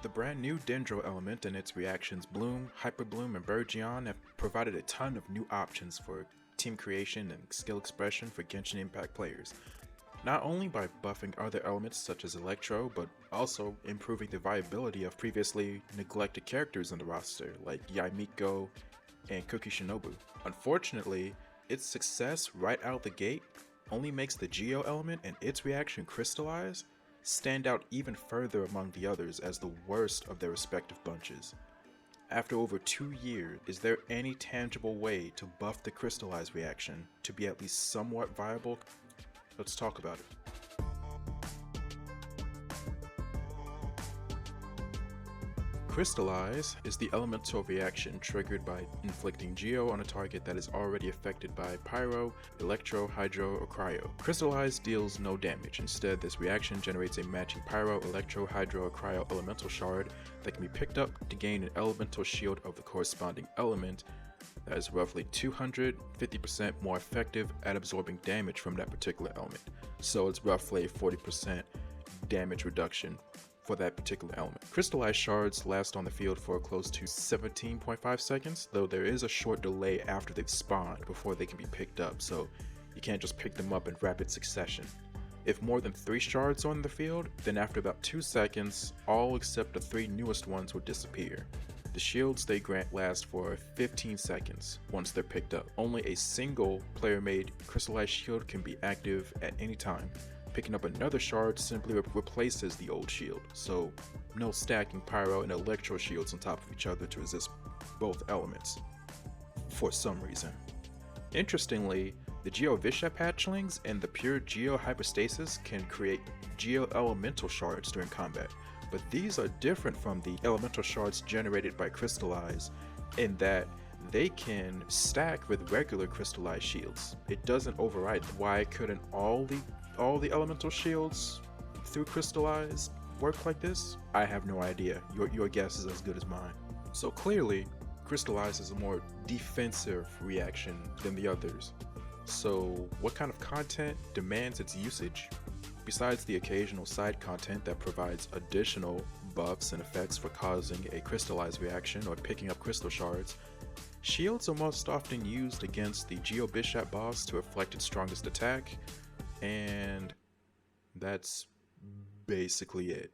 The brand new Dendro element and its reactions Bloom, Hyper Bloom, and Burgeon have provided a ton of new options for team creation and skill expression for Genshin Impact players. Not only by buffing other elements such as Electro, but also improving the viability of previously neglected characters in the roster like Yaimiko and Cookie Shinobu. Unfortunately, its success right out the gate only makes the Geo element and its reaction Crystallize stand out even further among the others as the worst of their respective bunches. After over 2 years, is there any tangible way to buff the Crystallize reaction to be at least somewhat viable? Let's talk about it. Crystallize is the elemental reaction triggered by inflicting Geo on a target that is already affected by Pyro, Electro, Hydro, or Cryo. Crystallize deals no damage. Instead, this reaction generates a matching Pyro, Electro, Hydro, or Cryo elemental shard that can be picked up to gain an elemental shield of the corresponding element that is roughly 250% more effective at absorbing damage from that particular element. So it's roughly a 40% damage reduction for that particular element. Crystallized shards last on the field for close to 17.5 seconds, though there is a short delay after they've spawned before they can be picked up, so you can't just pick them up in rapid succession. If more than 3 shards are on the field, then after about 2 seconds, all except the 3 newest ones will disappear. The shields they grant last for 15 seconds once they're picked up. Only a single player-made crystallized shield can be active at any time. Picking up another shard simply replaces the old shield, so no stacking Pyro and Electro shields on top of each other to resist both elements, for some reason. Interestingly, the Geo Vishap hatchlings and the pure Geo Hypostasis can create Geo Elemental shards during combat, but these are different from the elemental shards generated by Crystallize in that they can stack with regular crystallized shields. It doesn't override. Why couldn't all the elemental shields through Crystallize work like this? I have no idea. Your guess is as good as mine. So clearly, Crystallize is a more defensive reaction than the others. So what kind of content demands its usage? Besides the occasional side content that provides additional buffs and effects for causing a Crystallize reaction or picking up crystal shards, shields are most often used against the Geo Bishop boss to reflect its strongest attack, and that's basically it.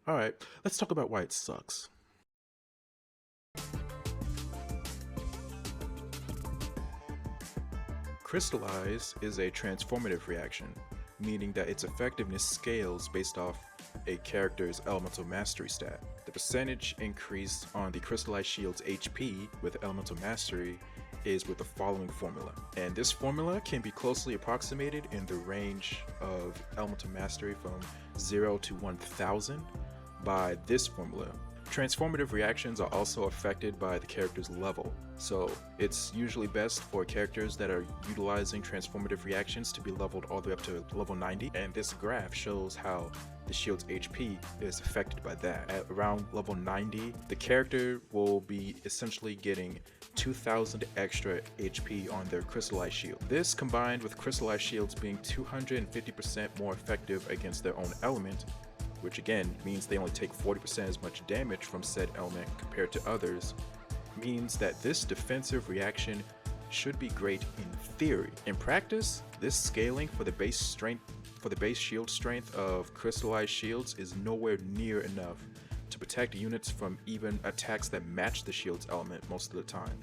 Alright, let's talk about why it sucks. Crystallize is a transformative reaction, meaning that its effectiveness scales based off a character's elemental mastery stat. The percentage increase on the crystallized shield's HP with elemental mastery is with the following formula, and this formula can be closely approximated in the range of elemental mastery from 0 to 1000 by this formula. Transformative reactions are also affected by the character's level, so it's usually best for characters that are utilizing transformative reactions to be leveled all the way up to level 90, and this graph shows how the shield's HP is affected by that. At around level 90, the character will be essentially getting 2000 extra HP on their crystallized shield. This combined with crystallized shields being 250% more effective against their own element, which again means they only take 40% as much damage from said element compared to others, means that this defensive reaction should be great in theory. In practice, this scaling for the base shield strength of crystallized shields is nowhere near enough to protect units from even attacks that match the shield's element most of the time.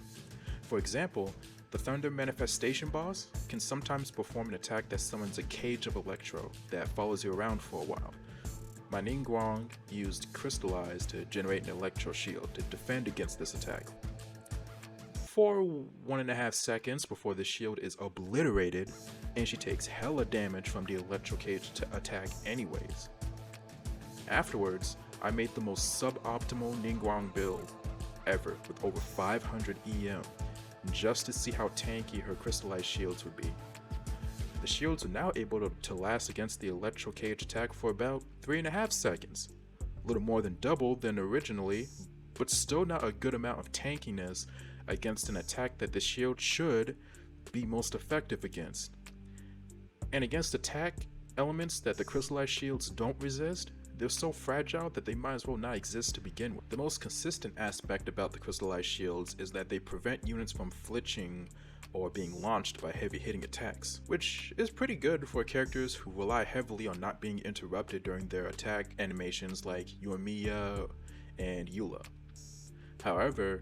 For example, the Thunder Manifestation boss can sometimes perform an attack that summons a cage of Electro that follows you around for a while. My Ningguang used Crystallize to generate an Electro shield to defend against this attack for 1.5 seconds before the shield is obliterated and she takes hella damage from the Electro cage attack anyways. Afterwards, I made the most suboptimal Ningguang build ever with over 500 EM just to see how tanky her crystallized shields would be. The shields are now able to last against the Electro cage attack for about 3.5 seconds, a little more than double than originally, but still not a good amount of tankiness against an attack that the shield should be most effective against. And against attack elements that the crystallized shields don't resist, they're so fragile that they might as well not exist to begin with. The most consistent aspect about the Crystallized shields is that they prevent units from flinching or being launched by heavy hitting attacks, which is pretty good for characters who rely heavily on not being interrupted during their attack animations like Yuan and Eula. However,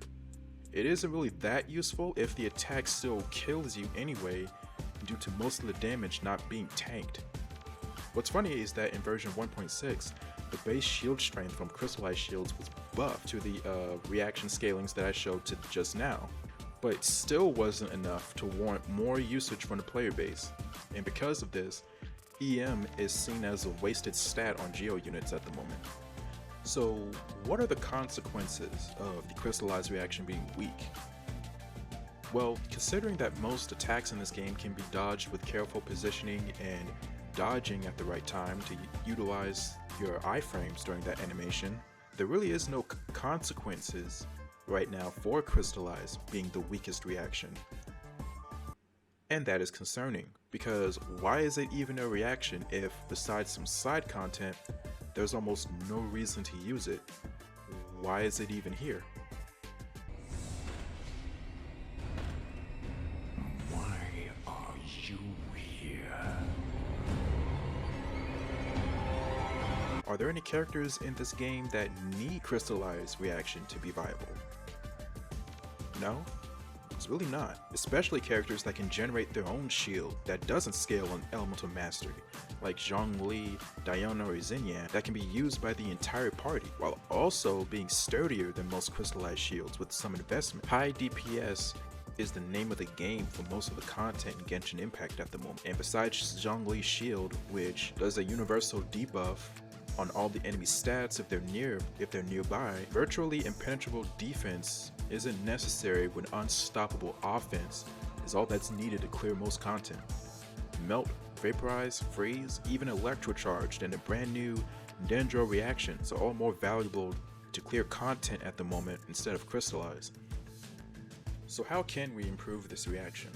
it isn't really that useful if the attack still kills you anyway due to most of the damage not being tanked. What's funny is that in version 1.6, the base shield strength from Crystallized shields was buffed to the reaction scalings that I showed to just now, but it still wasn't enough to warrant more usage from the player base, and because of this, EM is seen as a wasted stat on Geo units at the moment. So what are the consequences of the Crystallized reaction being weak? Well, considering that most attacks in this game can be dodged with careful positioning and dodging at the right time to utilize your iframes during that animation, there really is no consequences right now for Crystallize being the weakest reaction. And that is concerning, because why is it even a reaction if, besides some side content, there's almost no reason to use it? Why is it even here? Why are you here? Are there any characters in this game that need Crystallized reaction to be viable? No? It's really not, especially characters that can generate their own shield that doesn't scale on elemental mastery, like Zhongli, Diana, or Xinyan, that can be used by the entire party, while also being sturdier than most Crystallized shields with some investment. High DPS is the name of the game for most of the content in Genshin Impact at the moment, and besides Zhongli's shield, which does a universal debuff on all the enemy stats if they're nearby, virtually impenetrable defense isn't necessary when unstoppable offense is all that's needed to clear most content. Melt, vaporize, freeze, even electrocharged, and a brand new Dendro reactions are all more valuable to clear content at the moment instead of Crystallize. So how can we improve this reaction?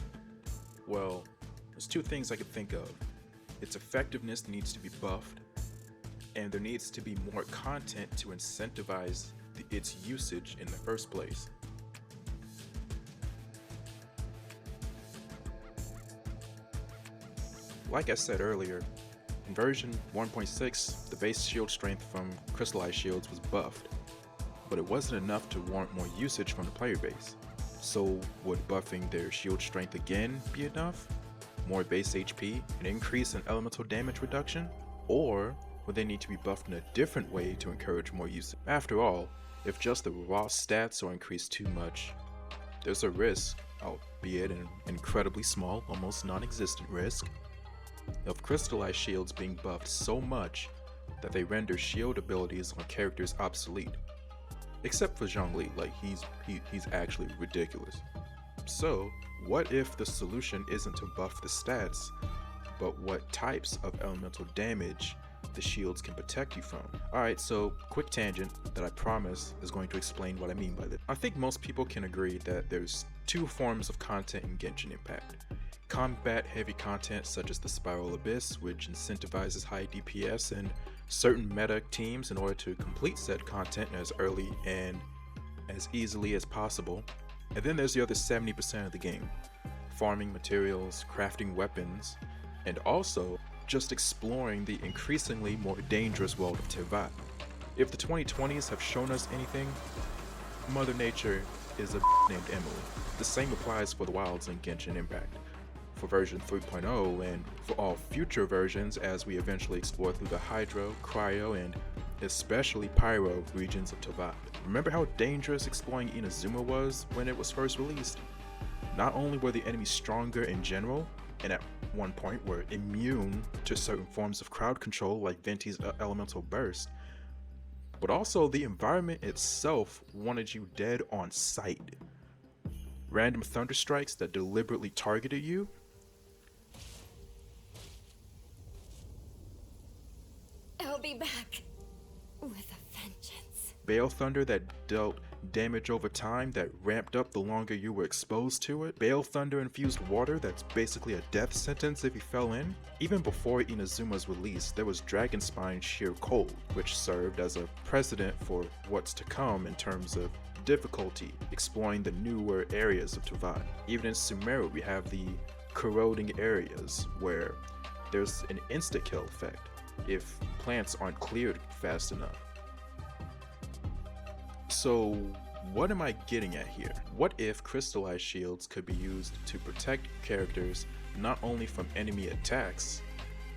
Well, there's two things I could think of. Its effectiveness needs to be buffed, and there needs to be more content to incentivize its usage in the first place. Like I said earlier, in version 1.6, the base shield strength from Crystallized shields was buffed, but it wasn't enough to warrant more usage from the player base. So would buffing their shield strength again be enough? More base HP, an increase in elemental damage reduction? Or would they need to be buffed in a different way to encourage more usage? After all, if just the raw stats are increased too much, there's a risk, albeit an incredibly small, almost non-existent risk, of Crystallized shields being buffed so much that they render shield abilities on characters obsolete. Except for Zhongli, like he's actually ridiculous. So, what if the solution isn't to buff the stats, but what types of elemental damage the shields can protect you from? Alright, so quick tangent that I promise is going to explain what I mean by this. I think most people can agree that there's two forms of content in Genshin Impact. Combat heavy content such as the Spiral Abyss, which incentivizes high DPS and certain meta teams in order to complete said content as early and as easily as possible. And then there's the other 70% of the game, farming materials, crafting weapons, and also just exploring the increasingly more dangerous world of Teyvat. If the 2020s have shown us anything, Mother Nature is a named Emily. The same applies for the wilds in Genshin Impact, for version 3.0 and for all future versions as we eventually explore through the Hydro, Cryo, and especially Pyro regions of Teyvat. Remember how dangerous exploring Inazuma was when it was first released? Not only were the enemies stronger in general, and at one point were immune to certain forms of crowd control like Venti's elemental burst, but also the environment itself wanted you dead on sight. Random thunderstrikes that deliberately targeted you. I'll be back with a vengeance. Bale Thunder that dealt damage over time that ramped up the longer you were exposed to it, Bale Thunder infused water that's basically a death sentence if you fell in. Even before Inazuma's release, there was Dragon Spine Sheer Cold, which served as a precedent for what's to come in terms of difficulty, exploring the newer areas of Tuvat. Even in Sumeru, we have the corroding areas where there's an insta-kill effect if plants aren't cleared fast enough. So what am I getting at here? What if Crystallize shields could be used to protect characters not only from enemy attacks,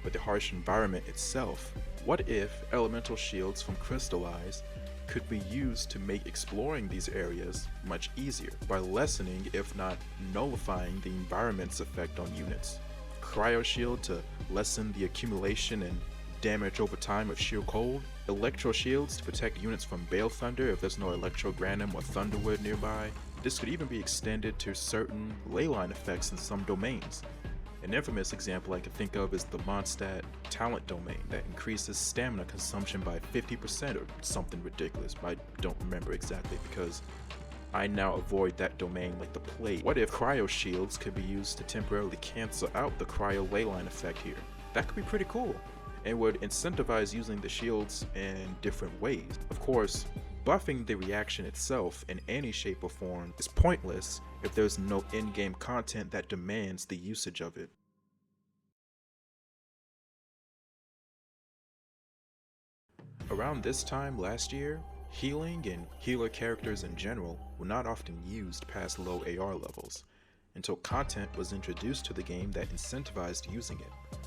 but the harsh environment itself? What if elemental shields from Crystallize could be used to make exploring these areas much easier by lessening, if not nullifying, the environment's effect on units? Cryo Shield to lessen the accumulation and damage over time of Sheer Cold, Electro Shields to protect units from Bale Thunder if there's no Electro Granum or Thunderwood nearby. This could even be extended to certain leyline effects in some domains. An infamous example I can think of is the Mondstadt talent domain that increases stamina consumption by 50% or something ridiculous. I don't remember exactly because I now avoid that domain like the plague. What if Cryo Shields could be used to temporarily cancel out the Cryo leyline effect here? That could be pretty cool and would incentivize using the shields in different ways. Of course, buffing the reaction itself in any shape or form is pointless if there's no in-game content that demands the usage of it. Around this time last year, healing and healer characters in general were not often used past low AR levels, until content was introduced to the game that incentivized using it.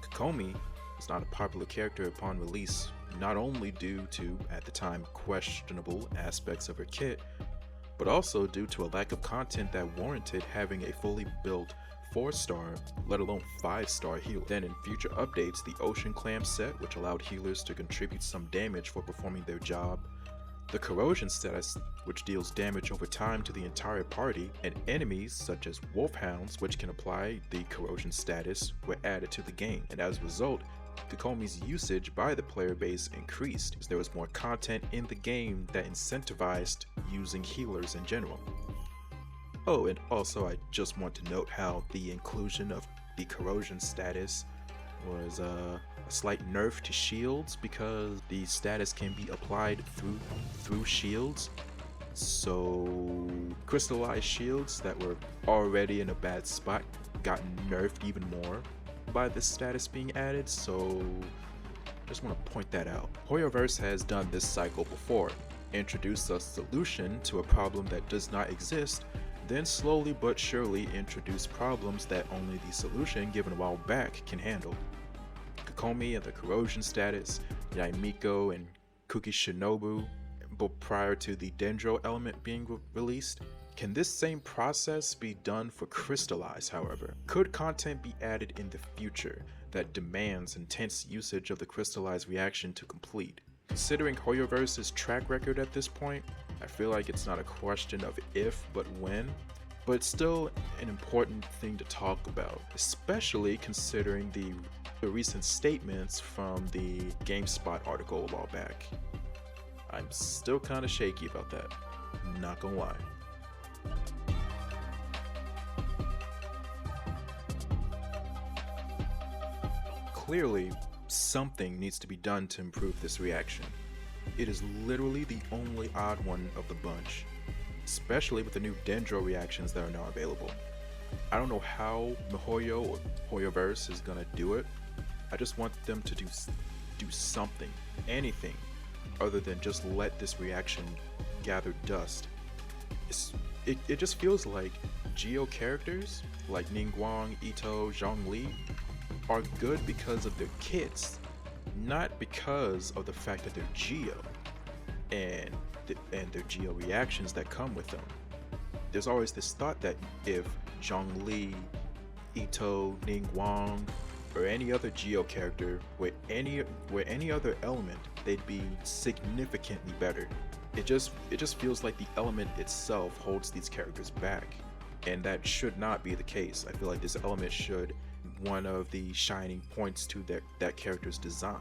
Kokomi was not a popular character upon release, not only due to, at the time, questionable aspects of her kit, but also due to a lack of content that warranted having a fully built 4-star, let alone 5-star healer. Then in future updates, the Ocean Clam set, which allowed healers to contribute some damage for performing their job, the Corrosion status, which deals damage over time to the entire party, and enemies such as Wolfhounds, which can apply the Corrosion status, were added to the game, and as a result, Kokomi's usage by the player base increased as there was more content in the game that incentivized using healers in general. Oh, and also I just want to note how the inclusion of the Corrosion status was a slight nerf to shields because the status can be applied through shields. So Crystallized shields that were already in a bad spot got nerfed even more by this status being added, so just want to point that out. Hoyoverse has done this cycle before, introduced a solution to a problem that does not exist, then slowly but surely introduce problems that only the solution given a while back can handle. Kokomi and the Corrosion status, Yaimiko and Kuki Shinobu, but prior to the Dendro element being released. Can this same process be done for Crystallize, however? Could content be added in the future that demands intense usage of the Crystallize reaction to complete? Considering Hoyoverse's track record at this point, I feel like it's not a question of if, but when. But it's still an important thing to talk about, especially considering the recent statements from the GameSpot article a while back. I'm still kind of shaky about that, not gonna lie. Clearly, something needs to be done to improve this reaction. It is literally the only odd one of the bunch, especially with the new Dendro reactions that are now available. I don't know how MiHoYo or Hoyoverse is gonna do it. I just want them to do something, anything, other than just let this reaction gather dust. It just feels like Geo characters like Ningguang, Ito, Zhongli are good because of their kits, not because of the fact that they're Geo and their Geo reactions that come with them. There's always this thought that if Zhongli, Ito, Ningguang, or any other Geo character were any other element, they'd be significantly better. It just feels like the element itself holds these characters back, and that should not be the case. I feel like this element should be one of the shining points to that character's design.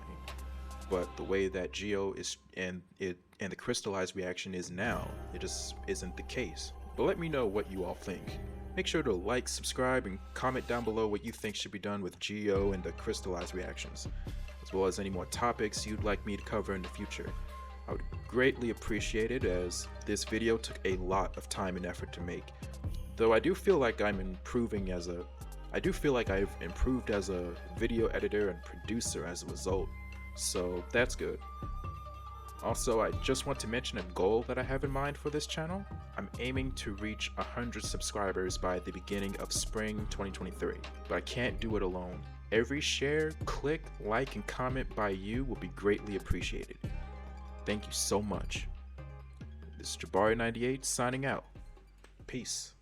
but the way that Geo is and the Crystallize reaction is now, it just isn't the case. But let me know what you all think. Make sure to like, subscribe, and comment down below what you think should be done with Geo and the Crystallize reactions, as well as any more topics you'd like me to cover in the future. I would greatly appreciate it, as this video took a lot of time and effort to make. Though I do feel like I've improved as a video editor and producer as a result, so that's good. Also, I just want to mention a goal that I have in mind for this channel. I'm aiming to reach 100 subscribers by the beginning of spring 2023, but I can't do it alone. Every share, click, like, and comment by you will be greatly appreciated. Thank you so much. This is Jabari98 signing out. Peace.